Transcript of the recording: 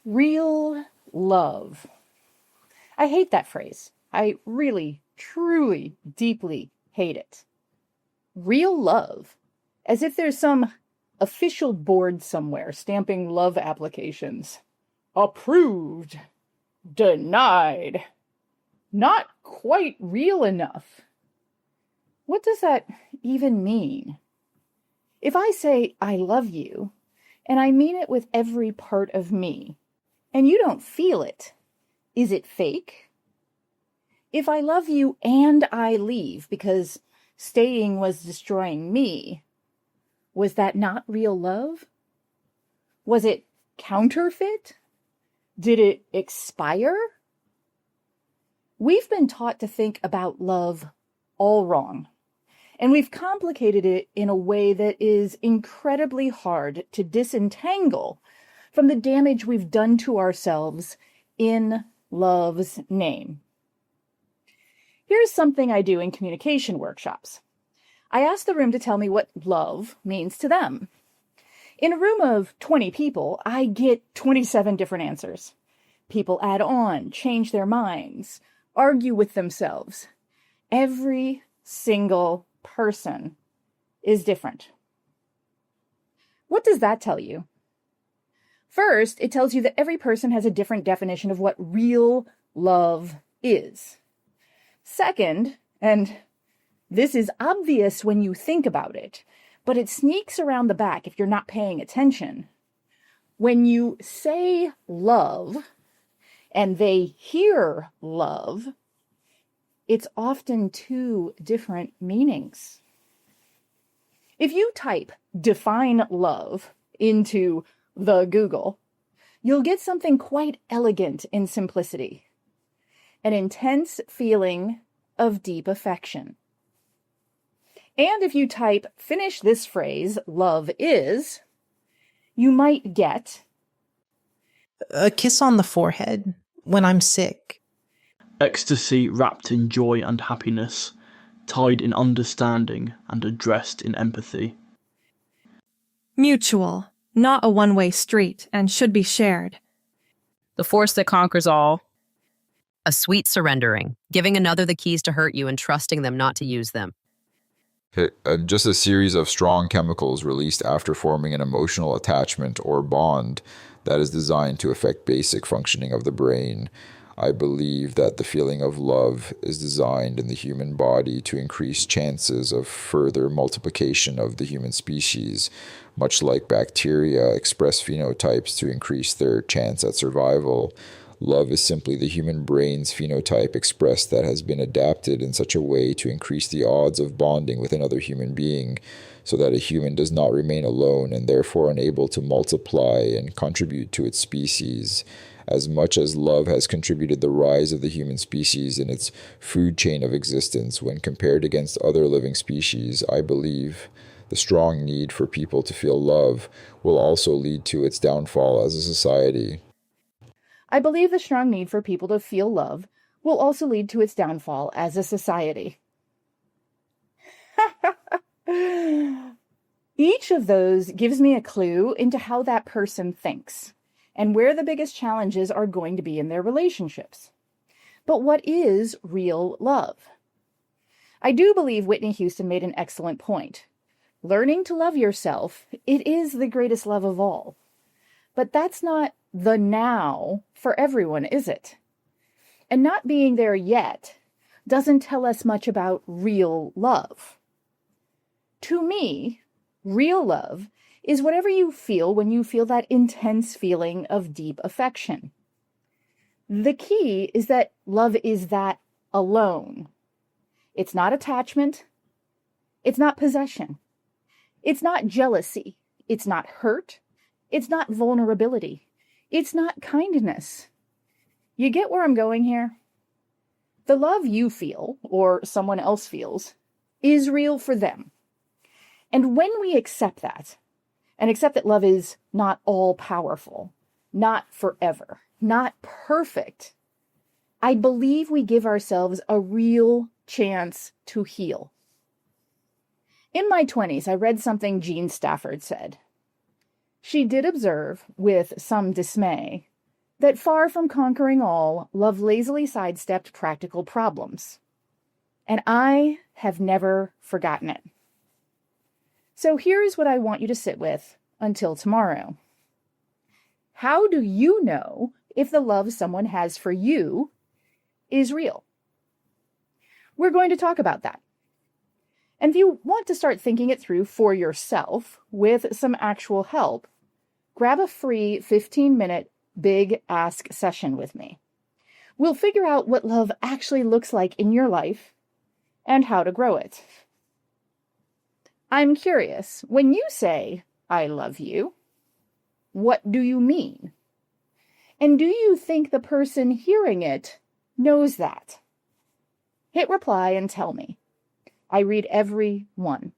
Real love. I hate that phrase. I really, truly, deeply hate it. Real love. As if there's some official board somewhere stamping love applications. Approved. Denied. Not quite real enough. What does that even mean? If I say I love you, and I mean it with every part of me, and you don't feel it, is it fake? If I love you and I leave because staying was destroying me, was that not real love? Was it counterfeit? Did it expire? We've been taught to think about love all wrong, and we've complicated it in a way that is incredibly hard to disentangle from the damage we've done to ourselves in love's name. Here's something I do in communication workshops. I ask the room to tell me what love means to them. In a room of 20 people, I get 27 different answers. People add on, change their minds, argue with themselves. Every single person is different. What does that tell you? First, it tells you that every person has a different definition of what real love is. Second, and this is obvious when you think about it, but it sneaks around the back if you're not paying attention. When you say love and they hear love, it's often two different meanings. If you type define love into the Google, you'll get something quite elegant in simplicity. An intense feeling of deep affection. And if you type finish this phrase, love is, you might get a kiss on the forehead when I'm sick. Ecstasy wrapped in joy and happiness, tied in understanding and addressed in empathy. Mutual, not a one-way street, and should be shared. The force that conquers all. A sweet surrendering, giving another the keys to hurt you and trusting them not to use them. Just a series of strong chemicals released after forming an emotional attachment or bond that is designed to affect basic functioning of the brain. I believe that the feeling of love is designed in the human body to increase chances of further multiplication of the human species, much like bacteria express phenotypes to increase their chance at survival. Love is simply the human brain's phenotype expressed that has been adapted in such a way to increase the odds of bonding with another human being, so that a human does not remain alone and therefore unable to multiply and contribute to its species. As much as love has contributed the rise of the human species in its food chain of existence when compared against other living species, I believe the strong need for people to feel love will also lead to its downfall as a society. I believe the strong need for people to feel love will also lead to its downfall as a society. Each of those gives me a clue into how that person thinks and where the biggest challenges are going to be in their relationships. But what is real love? I do believe Whitney Houston made an excellent point. Learning to love yourself, it is the greatest love of all. But that's not the now for everyone, is it? And not being there yet doesn't tell us much about real love. To me, real love is whatever you feel when you feel that intense feeling of deep affection. The key is that love is that alone. It's not attachment. It's not possession. It's not jealousy. It's not hurt. It's not vulnerability. It's not kindness. You get where I'm going here? The love you feel, or someone else feels, is real for them. And when we accept that, and accept that love is not all-powerful, not forever, not perfect, I believe we give ourselves a real chance to heal. In my 20s, I read something Jean Stafford said. She did observe, with some dismay, that far from conquering all, love lazily sidestepped practical problems. And I have never forgotten it. So here's what I want you to sit with until tomorrow. How do you know if the love someone has for you is real? We're going to talk about that. And if you want to start thinking it through for yourself with some actual help, grab a free 15-minute Big Ask session with me. We'll figure out what love actually looks like in your life and how to grow it. I'm curious, when you say, "I love you," what do you mean? And do you think the person hearing it knows that? Hit reply and tell me. I read every one.